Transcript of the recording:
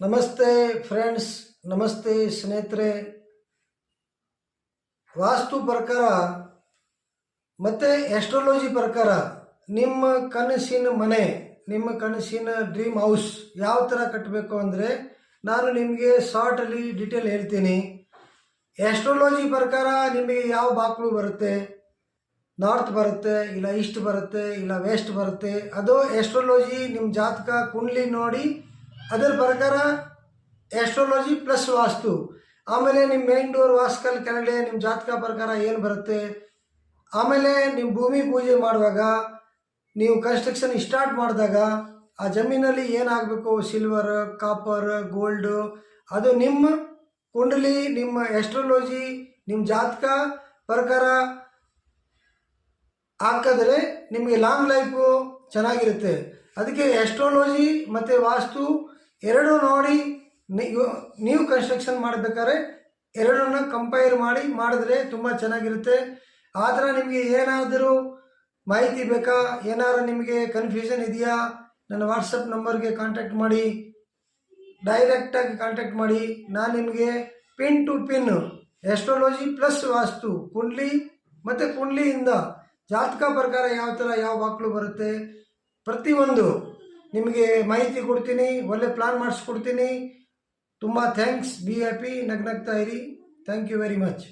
ನಮಸ್ತೆ ಫ್ರೆಂಡ್ಸ್, ನಮಸ್ತೆ ಸ್ನೇಹಿತರೆ. ವಾಸ್ತು ಪ್ರಕಾರ ಮತ್ತು ಎಸ್ಟ್ರಾಲಜಿ ಪ್ರಕಾರ ನಿಮ್ಮ ಕನಸಿನ ಮನೆ, ನಿಮ್ಮ ಕನಸಿನ ಡ್ರೀಮ್ ಹೌಸ್ ಯಾವ ಥರ ಕಟ್ಟಬೇಕು ಅಂದರೆ ನಾನು ನಿಮಗೆ ಶಾರ್ಟಲ್ಲಿ ಡೀಟೇಲ್ ಹೇಳ್ತೀನಿ. ಎಸ್ಟ್ರಾಲಜಿ ಪ್ರಕಾರ ನಿಮಗೆ ಯಾವ ಬಾಗಿಲು ಬರುತ್ತೆ, ನಾರ್ತ್ ಬರುತ್ತೆ, ಇಲ್ಲ ಈಸ್ಟ್ ಬರುತ್ತೆ, ಇಲ್ಲ ವೆಸ್ಟ್ ಬರುತ್ತೆ. ಅದು ಎಸ್ಟ್ರಾಲಜಿ ನಿಮ್ಮ ಜಾತಕ ಕುಂಡ್ಲಿ ನೋಡಿ ಅದರ ಪ್ರಕಾರ ಎಸ್ಟ್ರಾಲಜಿ ಪ್ಲಸ್ ವಾಸ್ತು. ಆಮೇಲೆ ನಿಮ್ಮ ಮೇನ್ ಡೋರ್ ವಾಸ್ಕಲ್ ಕೆಳಗಡೆ ನಿಮ್ಮ ಜಾತಕ ಪ್ರಕಾರ ಏನು ಬರುತ್ತೆ. ಆಮೇಲೆ ನಿಮ್ಮ ಭೂಮಿ ಪೂಜೆ ಮಾಡುವಾಗ, ನೀವು ಕನ್ಸ್ಟ್ರಕ್ಷನ್ ಸ್ಟಾರ್ಟ್ ಮಾಡಿದಾಗ ಆ ಜಮೀನಲ್ಲಿ ಏನಾಗಬೇಕು, ಸಿಲ್ವರ್, ಕಾಪರ್, ಗೋಲ್ಡು, ಅದು ನಿಮ್ಮ ಕುಂಡಲಿ, ನಿಮ್ಮ ಎಸ್ಟ್ರಾಲಜಿ, ನಿಮ್ಮ ಜಾತಕ ಪ್ರಕಾರ ಹಾಕಿದ್ರೆ ನಿಮಗೆ ಲಾಂಗ್ ಲೈಫು ಚೆನ್ನಾಗಿರುತ್ತೆ. ಅದಕ್ಕೆ ಎಸ್ಟ್ರಾಲಜಿ ಮತ್ತು ವಾಸ್ತು ಎರಡೂ ನೋಡಿ ನೀವು ಕನ್ಸ್ಟ್ರಕ್ಷನ್ ಮಾಡಬೇಕಾದ್ರೆ ಎರಡನ್ನ ಕಂಪೇರ್ ಮಾಡಿದ್ರೆ ತುಂಬ ಚೆನ್ನಾಗಿರುತ್ತೆ. ಆ ಥರ ನಿಮಗೆ ಏನಾದರೂ ಮಾಹಿತಿ ಬೇಕಾ, ಏನಾದರೂ ನಿಮಗೆ ಕನ್ಫ್ಯೂಷನ್ ಇದೆಯಾ, ನನ್ನ ವಾಟ್ಸಪ್ ನಂಬರ್ಗೆ ಕಾಂಟ್ಯಾಕ್ಟ್ ಮಾಡಿ, ಡೈರೆಕ್ಟಾಗಿ ಕಾಂಟ್ಯಾಕ್ಟ್ ಮಾಡಿ. ನಾನು ನಿಮಗೆ pin to pin astrology plus vastu kundli ಮತ್ತು ಕುಂಡ್ಲಿಯಿಂದ ಜಾತಕ ಪ್ರಕಾರ ಯಾವ ಥರ ಯಾವ ಬಾಕ್ಲು ಬರುತ್ತೆ ಪ್ರತಿಯೊಂದು ನಿಮಗೆ ಮಾಹಿತಿ ಕೊಡ್ತೀನಿ, ಒಳ್ಳೆ ಪ್ಲಾನ್ ಮಾಡಿಸ್ಕೊಡ್ತೀನಿ. ತುಂಬ ಥ್ಯಾಂಕ್ಸ್. ಬಿ ಹ್ಯಾಪಿ, ನಗ್ನಗ್ತಾ ಇರಿ. Thank you very much.